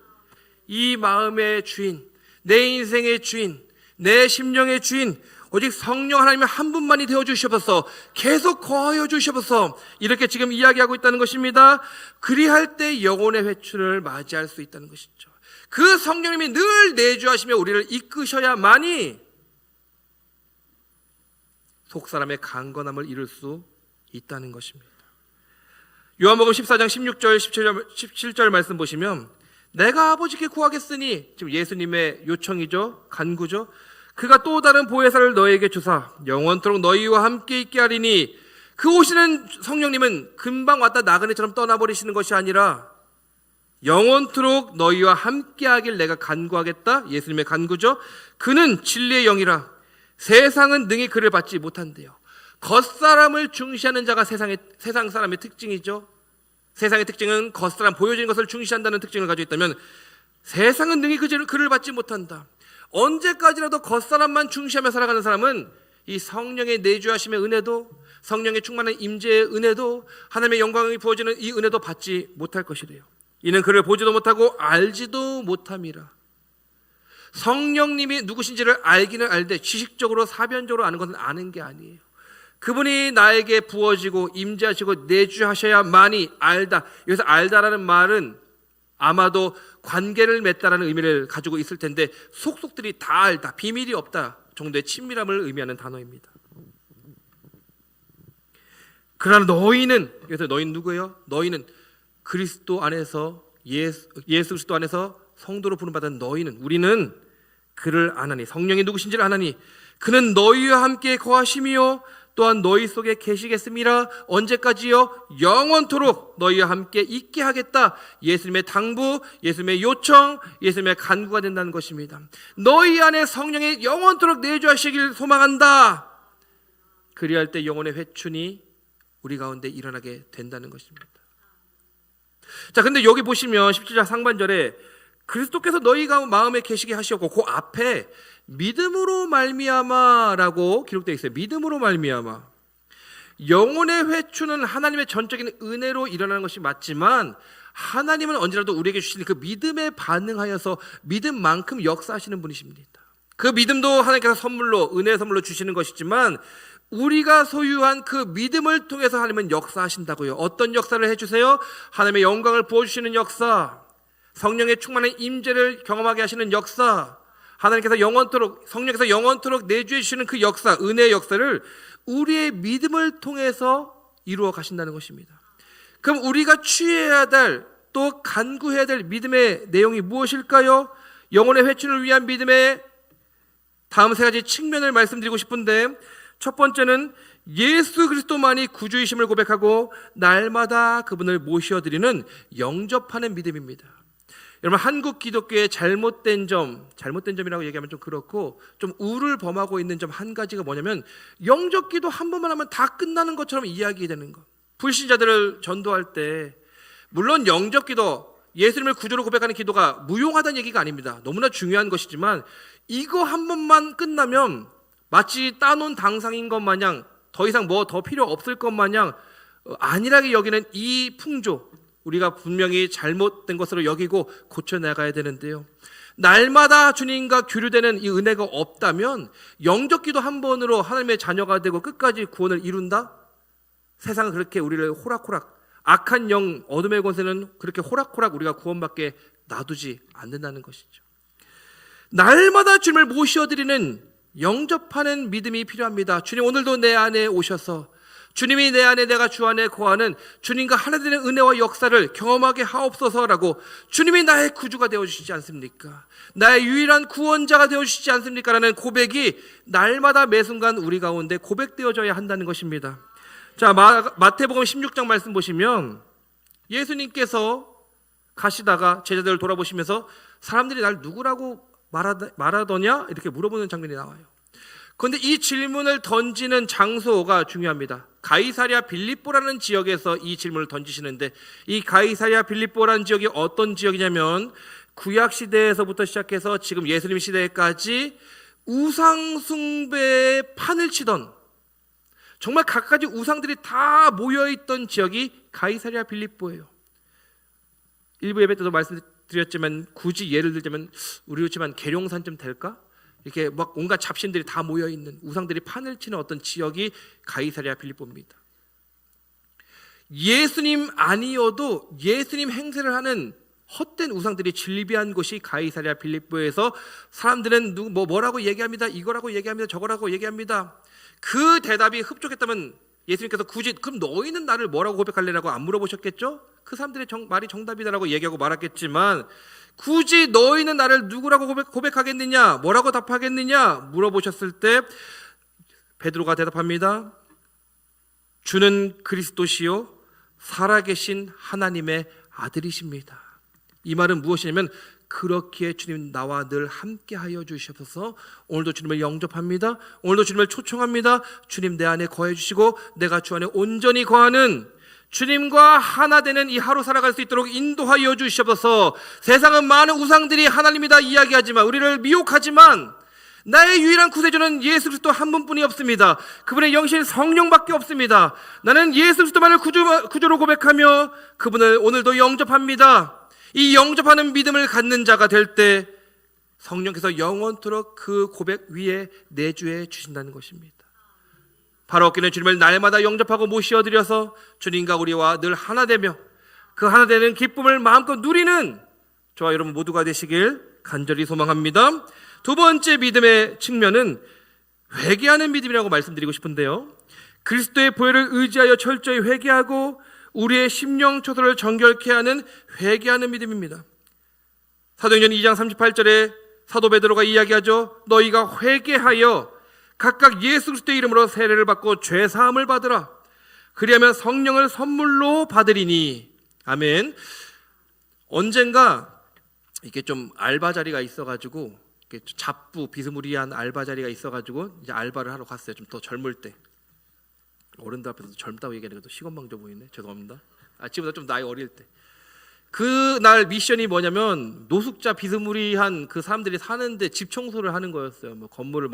S1: 이 마음의 주인, 내 인생의 주인, 내 심령의 주인, 오직 성령 하나님의 한 분만이 되어 주시옵소서. 계속 거하여 주시옵소서. 이렇게 지금 이야기하고 있다는 것입니다. 그리할 때 영혼의 회춘을 맞이할 수 있다는 것이죠. 그 성령님이 늘 내주하시며 우리를 이끄셔야만이 속사람의 강건함을 이룰 수 있다는 것입니다. 요한복음 14장 16절 17절 말씀 보시면, 내가 아버지께 구하겠으니, 지금 예수님의 요청이죠, 간구죠. 그가 또 다른 보혜사를 너에게 주사 영원토록 너희와 함께 있게 하리니, 그 오시는 성령님은 금방 왔다 나그네처럼 떠나버리시는 것이 아니라 영원토록 너희와 함께하길 내가 간구하겠다. 예수님의 간구죠. 그는 진리의 영이라 세상은 능히 그를 받지 못한대요. 겉사람을 중시하는 자가 세상 사람의 특징이죠. 세상의 특징은 겉사람, 보여지는 것을 중시한다는 특징을 가지고 있다면 세상은 능히 그를 받지 못한다. 언제까지라도 겉사람만 중시하며 살아가는 사람은 이 성령의 내주하심의 은혜도, 성령의 충만한 임재의 은혜도, 하나님의 영광이 부어지는 이 은혜도 받지 못할 것이래요. 이는 그를 보지도 못하고 알지도 못함이라. 성령님이 누구신지를 알기는 알되 지식적으로 사변적으로 아는 것은 아는 게 아니에요. 그분이 나에게 부어지고 임재하시고 내주하셔야만이 알다. 여기서 알다라는 말은 아마도 관계를 맺다라는 의미를 가지고 있을 텐데, 속속들이 다 알다, 비밀이 없다 정도의 친밀함을 의미하는 단어입니다. 그러나 너희는, 여기서 너희는 누구예요? 너희는 그리스도 안에서 예수 그리스도 안에서 성도로 부름받은 너희는, 우리는 그를 아나니, 성령이 누구신지를 아나니, 그는 너희와 함께 거하시며 또한 너희 속에 계시겠음이라. 언제까지요? 영원토록 너희와 함께 있게 하겠다. 예수님의 당부, 예수님의 요청, 예수님의 간구가 된다는 것입니다. 너희 안에 성령이 영원토록 내주하시길 소망한다. 그리할 때 영혼의 회춘이 우리 가운데 일어나게 된다는 것입니다. 자, 근데 여기 보시면 17절 상반절에 그리스도께서 너희가 마음에 계시게 하시었고, 그 앞에 믿음으로 말미암아라고 기록되어 있어요. 믿음으로 말미암아. 영혼의 회춘은 하나님의 전적인 은혜로 일어나는 것이 맞지만, 하나님은 언제라도 우리에게 주시는 그 믿음에 반응하여서 믿음만큼 역사하시는 분이십니다. 그 믿음도 하나님께서 선물로, 은혜의 선물로 주시는 것이지만, 우리가 소유한 그 믿음을 통해서 하나님은 역사하신다고요. 어떤 역사를 해주세요? 하나님의 영광을 부어주시는 역사, 성령의 충만한 임재를 경험하게 하시는 역사, 하나님께서 영원토록, 성령께서 영원토록 내주해 주시는 그 역사, 은혜의 역사를 우리의 믿음을 통해서 이루어 가신다는 것입니다. 그럼 우리가 취해야 될, 또 간구해야 될 믿음의 내용이 무엇일까요? 영혼의 회춘을 위한 믿음의 다음 세 가지 측면을 말씀드리고 싶은데, 첫 번째는 예수 그리스도만이 구주이심을 고백하고 날마다 그분을 모셔드리는 영접하는 믿음입니다. 여러분, 한국 기독교의 잘못된 점이라고 얘기하면 좀 그렇고 좀 우를 범하고 있는 점 한 가지가 뭐냐면, 영접기도 한 번만 하면 다 끝나는 것처럼 이야기되는 것. 불신자들을 전도할 때 물론 영접기도, 예수님을 구주로 고백하는 기도가 무용하다는 얘기가 아닙니다. 너무나 중요한 것이지만 이거 한 번만 끝나면 마치 따놓은 당상인 것 마냥 더 이상 뭐 더 필요 없을 것 마냥 안일하게 여기는 이 풍조, 우리가 분명히 잘못된 것으로 여기고 고쳐나가야 되는데요, 날마다 주님과 교류되는 이 은혜가 없다면 영접기도 한 번으로 하나님의 자녀가 되고 끝까지 구원을 이룬다? 세상은 그렇게 우리를 호락호락, 악한 영, 어둠의 권세는 그렇게 호락호락 우리가 구원받게 놔두지 않는다는 것이죠. 날마다 주님을 모셔드리는 영접하는 믿음이 필요합니다. 주님, 오늘도 내 안에 오셔서 주님이 내 안에, 내가 주 안에 거하는 주님과 하나 되는 은혜와 역사를 경험하게 하옵소서라고 주님이 나의 구주가 되어주시지 않습니까? 나의 유일한 구원자가 되어주시지 않습니까? 라는 고백이 날마다 매 순간 우리 가운데 고백되어져야 한다는 것입니다. 자, 마태복음 16장 말씀 보시면 예수님께서 가시다가 제자들을 돌아보시면서 사람들이 날 누구라고 말하더냐? 이렇게 물어보는 장면이 나와요. 그런데 이 질문을 던지는 장소가 중요합니다. 가이사랴 빌립보라는 지역에서 이 질문을 던지시는데, 이 가이사랴 빌립보라는 지역이 어떤 지역이냐면 구약 시대에서부터 시작해서 지금 예수님 시대까지 우상 숭배의 판을 치던, 정말 각가지 우상들이 다 모여있던 지역이 가이사랴 빌립보예요. 일부 예배 때도 말씀드렸지만 굳이 예를 들자면 우리 그렇지만 계룡산 좀 될까? 이렇게 막 온갖 잡신들이 다 모여있는, 우상들이 판을 치는 어떤 지역이 가이사랴 빌립보입니다. 예수님 아니어도 예수님 행세를 하는 헛된 우상들이 진리비한 곳이 가이사랴 빌립보에서 사람들은 뭐라고 얘기합니다. 이거라고 얘기합니다. 저거라고 얘기합니다. 그 대답이 흡족했다면 예수님께서 굳이 그럼 너희는 나를 뭐라고 고백할래라고 안 물어보셨겠죠? 그 사람들의 말이 정답이다라고 얘기하고 말았겠지만, 굳이 너희는 나를 누구라고 고백하겠느냐, 뭐라고 답하겠느냐 물어보셨을 때 베드로가 대답합니다. 주는 그리스도시요 살아계신 하나님의 아들이십니다. 이 말은 무엇이냐면, 그렇기에 주님 나와 늘 함께하여 주시옵소서. 오늘도 주님을 영접합니다. 오늘도 주님을 초청합니다. 주님 내 안에 거해 주시고 내가 주 안에 온전히 거하는 주님과 하나 되는 이 하루 살아갈 수 있도록 인도하여 주시옵소서. 세상은 많은 우상들이 하나님이다 이야기하지만, 우리를 미혹하지만 나의 유일한 구세주는 예수 그리스도 한 분뿐이 없습니다. 그분의 영신 성령밖에 없습니다. 나는 예수 그리스도만을 구주로 고백하며 그분을 오늘도 영접합니다. 이 영접하는 믿음을 갖는 자가 될 때 성령께서 영원토록 그 고백 위에 내주해 주신다는 것입니다. 바로 얻기는 주님을 날마다 영접하고 모시어드려서 주님과 우리와 늘 하나 되며 그 하나 되는 기쁨을 마음껏 누리는 저와 여러분 모두가 되시길 간절히 소망합니다. 두 번째 믿음의 측면은 회개하는 믿음이라고 말씀드리고 싶은데요, 그리스도의 보혈을 의지하여 철저히 회개하고 우리의 심령 초소를 정결케 하는 회개하는 믿음입니다. 사도행전 2장 38절에 사도 베드로가 이야기하죠. 너희가 회개하여 각각 예수 그리스도의 이름으로 세례를 받고 죄 사함을 받으라. 그리하면 성령을 선물로 받으리니. 아멘. 언젠가 이렇게 좀 알바 자리가 있어가지고, 이렇게 잡부 비스무리한 알바 자리가 있어가지고 이제 알바를 하러 갔어요. 좀 더 젊을 때. 어른들 앞에서 젊다고 얘기하니까 또 시건방져 보이네. 죄송합니다. 지금보다 좀 나이 어릴 때. 그날 미션이 뭐냐면 노숙자 비스무리한 그 사람들이 사는데 집 청소를 하는 거였어요. 뭐 건물을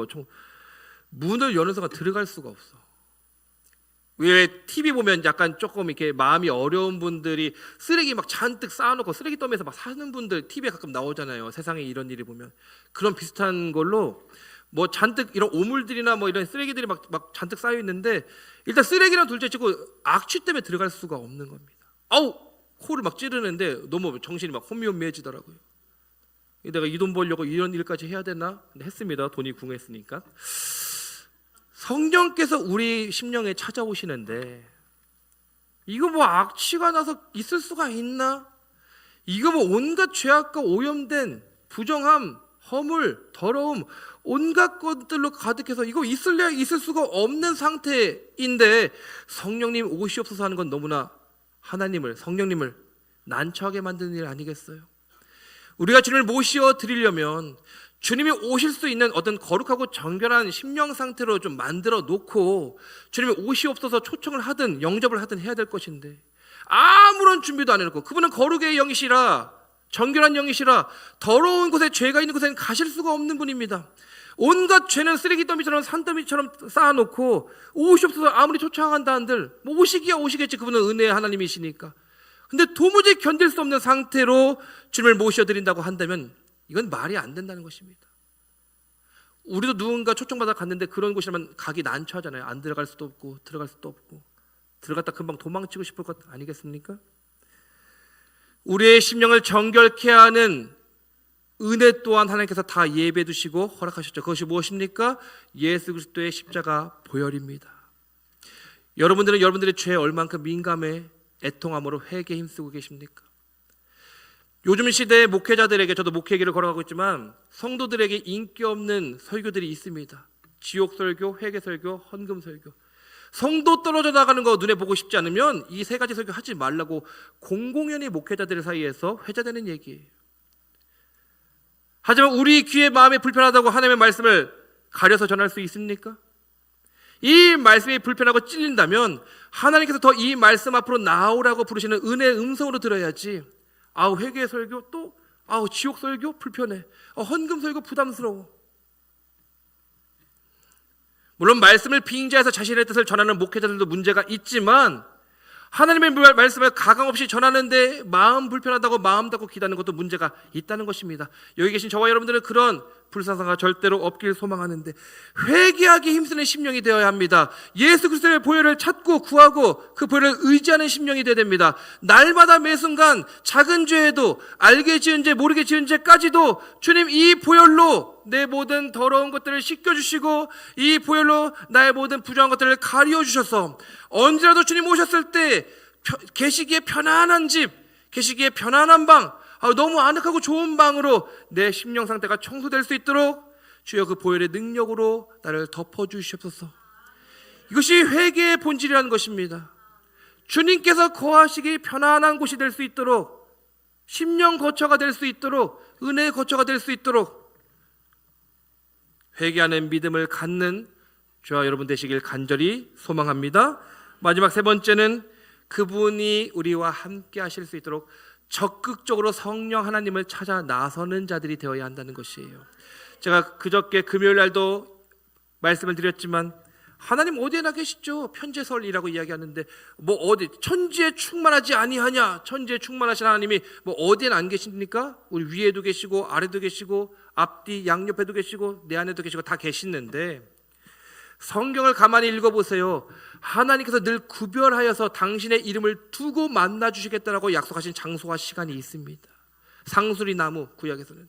S1: 문을 여는 순간 들어갈 수가 없어. 왜 TV 보면 약간 조금 이렇게 마음이 어려운 분들이 쓰레기 막 잔뜩 쌓아놓고 쓰레기 더미에서 막 사는 분들 TV에 가끔 나오잖아요. 세상에 이런 일이 보면. 그런 비슷한 걸로 뭐 잔뜩 이런 오물들이나 뭐 이런 쓰레기들이 막 잔뜩 쌓여 있는데, 일단 쓰레기랑 둘째치고 악취 때문에 들어갈 수가 없는 겁니다. 아우 코를 막 찌르는데 너무 정신이 막 혼미혼미해지더라고요. 내가 이 돈 벌려고 이런 일까지 해야 되나? 근데 했습니다. 돈이 궁했으니까. 성령께서 우리 심령에 찾아오시는데 이거 뭐 악취가 나서 있을 수가 있나? 이거 뭐 온갖 죄악과 오염된 부정함, 허물, 더러움, 온갖 것들로 가득해서 이거 있을래야 있을 수가 없는 상태인데 성령님 오시옵소서 하는 건 너무나 하나님을, 성령님을 난처하게 만드는 일 아니겠어요? 우리가 주님을 모시어 드리려면 주님이 오실 수 있는 어떤 거룩하고 정결한 심령 상태로 좀 만들어 놓고 주님이 오시옵소서 초청을 하든 영접을 하든 해야 될 것인데 아무런 준비도 안 해놓고 그분은 거룩의 영이시라, 정결한 영이시라, 더러운 곳에 죄가 있는 곳에는 가실 수가 없는 분입니다. 온갖 죄는 쓰레기 더미처럼 산더미처럼 쌓아놓고 오시옵소서 아무리 초청한다 한들 뭐 오시기야 오시겠지. 그분은 은혜의 하나님이시니까. 근데 도무지 견딜 수 없는 상태로 주님을 모셔드린다고 한다면 이건 말이 안 된다는 것입니다. 우리도 누군가 초청받아 갔는데 그런 곳이라면 가기 난처하잖아요. 안 들어갈 수도 없고 들어갈 수도 없고 들어갔다 금방 도망치고 싶을 것 아니겠습니까? 우리의 심령을 정결케 하는 은혜 또한 하나님께서 다 예배해 두시고 허락하셨죠. 그것이 무엇입니까? 예수 그리스도의 십자가 보혈입니다. 여러분들은 여러분들의 죄에 얼만큼 민감해 애통함으로 회개에 힘쓰고 계십니까? 요즘 시대의 목회자들에게, 저도 목회기를 걸어가고 있지만 성도들에게 인기 없는 설교들이 있습니다. 지옥 설교, 회개 설교, 헌금 설교. 성도 떨어져 나가는 거 눈에 보고 싶지 않으면 이 세 가지 설교 하지 말라고 공공연히 목회자들 사이에서 회자되는 얘기예요. 하지만 우리 귀에 마음이 불편하다고 하나님의 말씀을 가려서 전할 수 있습니까? 이 말씀이 불편하고 찔린다면 하나님께서 더 이 말씀 앞으로 나오라고 부르시는 은혜의 음성으로 들어야지. 아우 회개 설교 또 아우 지옥 설교 불편해. 헌금 설교 부담스러워. 물론 말씀을 빙자해서 자신의 뜻을 전하는 목회자들도 문제가 있지만 하나님의 말씀을 가감없이 전하는데 마음 불편하다고 마음 닫고 기다는 것도 문제가 있다는 것입니다. 여기 계신 저와 여러분들은 그런 불상사가 절대로 없길 소망하는데 회개하기 힘쓰는 심령이 되어야 합니다. 예수 그리스도의 보혈을 찾고 구하고 그 보혈을 의지하는 심령이 되어야 됩니다. 날마다 매 순간 작은 죄에도 알게 지은 죄 모르게 지은 죄까지도 주님 이 보혈로 내 모든 더러운 것들을 씻겨주시고 이 보혈로 나의 모든 부정한 것들을 가리워주셔서 언제라도 주님 오셨을 때 계시기에 편안한 집, 계시기에 편안한 방, 너무 아늑하고 좋은 방으로 내 심령 상태가 청소될 수 있도록 주여 그 보혈의 능력으로 나를 덮어주시옵소서. 이것이 회개의 본질이라는 것입니다. 주님께서 거하시기 편안한 곳이 될 수 있도록, 심령 거처가 될 수 있도록, 은혜의 거처가 될 수 있도록 회개하는 믿음을 갖는 저와 여러분 되시길 간절히 소망합니다. 마지막 세 번째는 그분이 우리와 함께 하실 수 있도록 적극적으로 성령 하나님을 찾아 나서는 자들이 되어야 한다는 것이에요. 제가 그저께 금요일 날도 말씀을 드렸지만 하나님 어디에나 계시죠? 편재설이라고 이야기하는데 뭐 어디 천지에 충만하지 아니하냐? 천지에 충만하신 하나님이 뭐 어디에나 안 계십니까? 우리 위에도 계시고 아래도 계시고 앞뒤 양옆에도 계시고 내 안에도 계시고 다 계시는데 성경을 가만히 읽어보세요. 하나님께서 늘 구별하여서 당신의 이름을 두고 만나주시겠다라고 약속하신 장소와 시간이 있습니다. 상수리 나무 구약에서는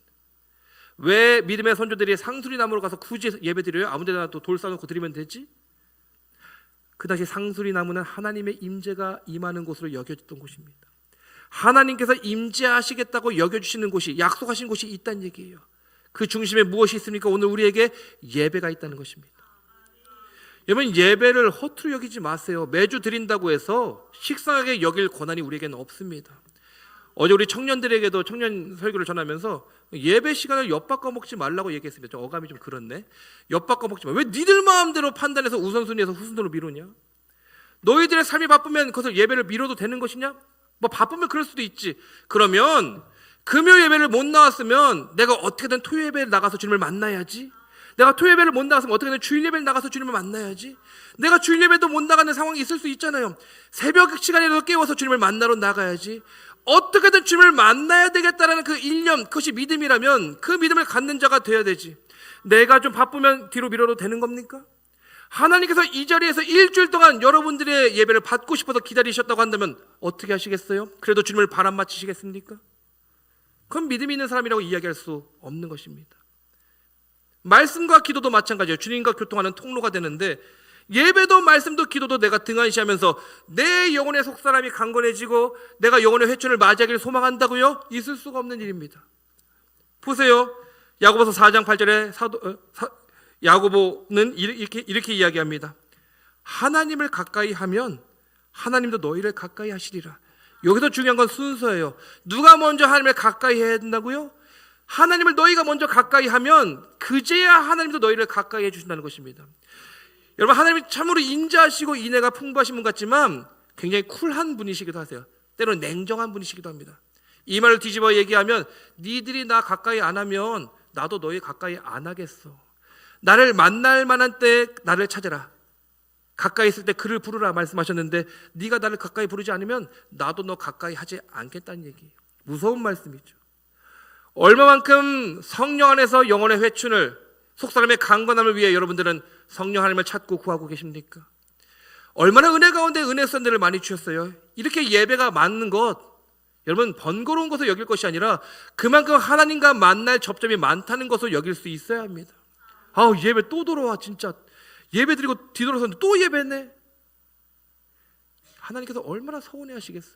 S1: 왜 믿음의 선조들이 상수리 나무로 가서 굳이 예배 드려요? 아무데나 또 돌 쌓아놓고 드리면 되지? 그 당시 상수리 나무는 하나님의 임재가 임하는 곳으로 여겨졌던 곳입니다. 하나님께서 임재하시겠다고 여겨주시는 곳이, 약속하신 곳이 있다는 얘기예요. 그 중심에 무엇이 있습니까? 오늘 우리에게 예배가 있다는 것입니다. 여러분 예배를 허투루 여기지 마세요. 매주 드린다고 해서 식상하게 여길 권한이 우리에게는 없습니다. 어제 우리 청년들에게도 청년 설교를 전하면서 예배 시간을 엿바꿔 먹지 말라고 얘기했습니다. 좀 어감이 좀 그렇네. 엿바꿔 먹지 마. 왜 니들 마음대로 판단해서 우선순위에서 후순위로 미루냐? 너희들의 삶이 바쁘면 그것을 예배를 미뤄도 되는 것이냐? 뭐 바쁘면 그럴 수도 있지. 그러면 금요 예배를 못 나왔으면 내가 어떻게든 토요 예배를 나가서 주님을 만나야지. 내가 토요 예배를 못 나갔으면 어떻게든 주일 예배를 나가서 주님을 만나야지. 내가 주일 예배도 못 나가는 상황이 있을 수 있잖아요. 새벽 시간이라도 깨워서 주님을 만나러 나가야지. 어떻게든 주님을 만나야 되겠다라는 그 일념, 그것이 믿음이라면 그 믿음을 갖는 자가 돼야 되지. 내가 좀 바쁘면 뒤로 미뤄도 되는 겁니까? 하나님께서 이 자리에서 일주일 동안 여러분들의 예배를 받고 싶어서 기다리셨다고 한다면 어떻게 하시겠어요? 그래도 주님을 바람 맞히시겠습니까? 그건 믿음이 있는 사람이라고 이야기할 수 없는 것입니다. 말씀과 기도도 마찬가지예요. 주님과 교통하는 통로가 되는데 예배도 말씀도 기도도 내가 등한시하면서 내 영혼의 속사람이 강건해지고 내가 영혼의 회춘을 맞이하기를 소망한다고요? 있을 수가 없는 일입니다. 보세요. 야고보서 4장 8절에 야고보는 이렇게 이야기합니다. 하나님을 가까이 하면 하나님도 너희를 가까이 하시리라. 여기서 중요한 건 순서예요. 누가 먼저 하나님을 가까이 해야 된다고요? 하나님을 너희가 먼저 가까이 하면 그제야 하나님도 너희를 가까이 해주신다는 것입니다. 여러분, 하나님이 참으로 인자하시고 인애가 풍부하신 분 같지만 굉장히 쿨한 분이시기도 하세요. 때로는 냉정한 분이시기도 합니다. 이 말을 뒤집어 얘기하면 니들이 나 가까이 안 하면 나도 너희 가까이 안 하겠어. 나를 만날 만한 때 나를 찾아라. 가까이 있을 때 그를 부르라 말씀하셨는데 네가 나를 가까이 부르지 않으면 나도 너 가까이 하지 않겠다는 얘기예요. 무서운 말씀이죠. 얼마만큼 성령 안에서 영혼의 회춘을, 속사람의 강건함을 위해 여러분들은 성령 하나님을 찾고 구하고 계십니까? 얼마나 은혜 가운데 은혜 선들을 많이 주셨어요. 이렇게 예배가 많은 것, 여러분 번거로운 것을 여길 것이 아니라 그만큼 하나님과 만날 접점이 많다는 것을 여길 수 있어야 합니다. 아우, 예배 또 돌아와. 진짜 예배 드리고 뒤돌아서는데 또 예배네. 하나님께서 얼마나 서운해 하시겠어요.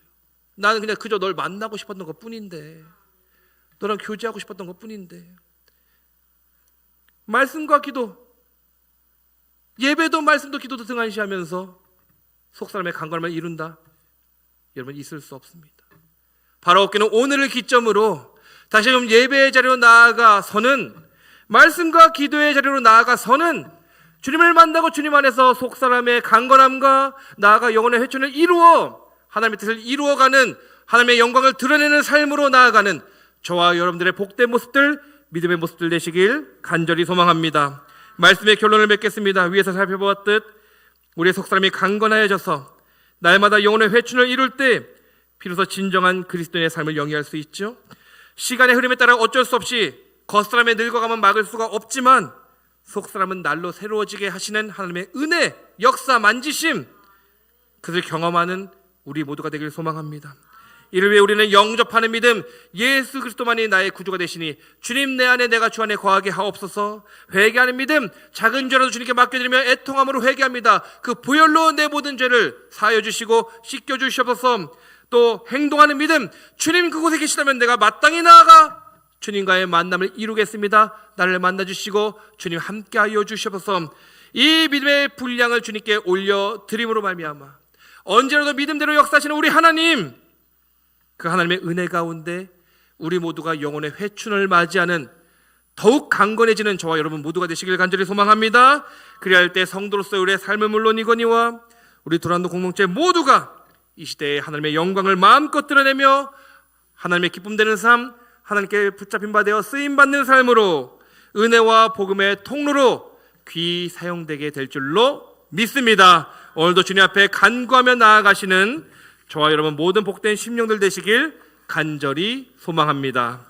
S1: 나는 그냥 그저 널 만나고 싶었던 것 뿐인데, 너랑 교제하고 싶었던 것 뿐인데. 말씀과 기도, 예배도 말씀도 기도도 등한시하면서 속사람의 강건함을 이룬다? 여러분, 있을 수 없습니다. 바로 얻기는 오늘을 기점으로 다시 좀 예배의 자리로 나아가서는, 말씀과 기도의 자리로 나아가서는 주님을 만나고 주님 안에서 속사람의 강건함과 나아가 영혼의 회춘을 이루어 하나님의 뜻을 이루어가는, 하나님의 영광을 드러내는 삶으로 나아가는 저와 여러분들의 복된 모습들, 믿음의 모습들 되시길 간절히 소망합니다. 말씀의 결론을 맺겠습니다. 위에서 살펴보았듯 우리의 속사람이 강건하여져서 날마다 영혼의 회춘을 이룰 때 비로소 진정한 그리스도인의 삶을 영위할 수 있죠. 시간의 흐름에 따라 어쩔 수 없이 겉사람의 늙어가면 막을 수가 없지만 속사람은 날로 새로워지게 하시는 하나님의 은혜, 역사, 만지심, 그것을 경험하는 우리 모두가 되길 소망합니다. 이를 위해 우리는 영접하는 믿음, 예수 그리스도만이 나의 구주가 되시니 주님 내 안에 내가 주 안에 거하게 하옵소서. 회개하는 믿음, 작은 죄라도 주님께 맡겨드리며 애통함으로 회개합니다. 그 보혈로 내 모든 죄를 사하여 주시고 씻겨 주시옵소서. 또 행동하는 믿음, 주님 그곳에 계시다면 내가 마땅히 나아가 주님과의 만남을 이루겠습니다. 나를 만나주시고 주님 함께하여 주시옵소서. 이 믿음의 분량을 주님께 올려드림으로 말미암아 언제라도 믿음대로 역사하시는 우리 하나님, 그 하나님의 은혜 가운데 우리 모두가 영혼의 회춘을 맞이하는 더욱 강건해지는 저와 여러분 모두가 되시길 간절히 소망합니다. 그래야 할 때 성도로서의 우리의 삶은 물론이거니와 우리 두란노 공동체 모두가 이 시대에 하나님의 영광을 마음껏 드러내며 하나님의 기쁨 되는 삶, 하나님께 붙잡힌 바 되어 쓰임받는 삶으로 은혜와 복음의 통로로 귀 사용되게 될 줄로 믿습니다. 오늘도 주님 앞에 간구하며 나아가시는 저와 여러분 모든 복된 심령들 되시길 간절히 소망합니다.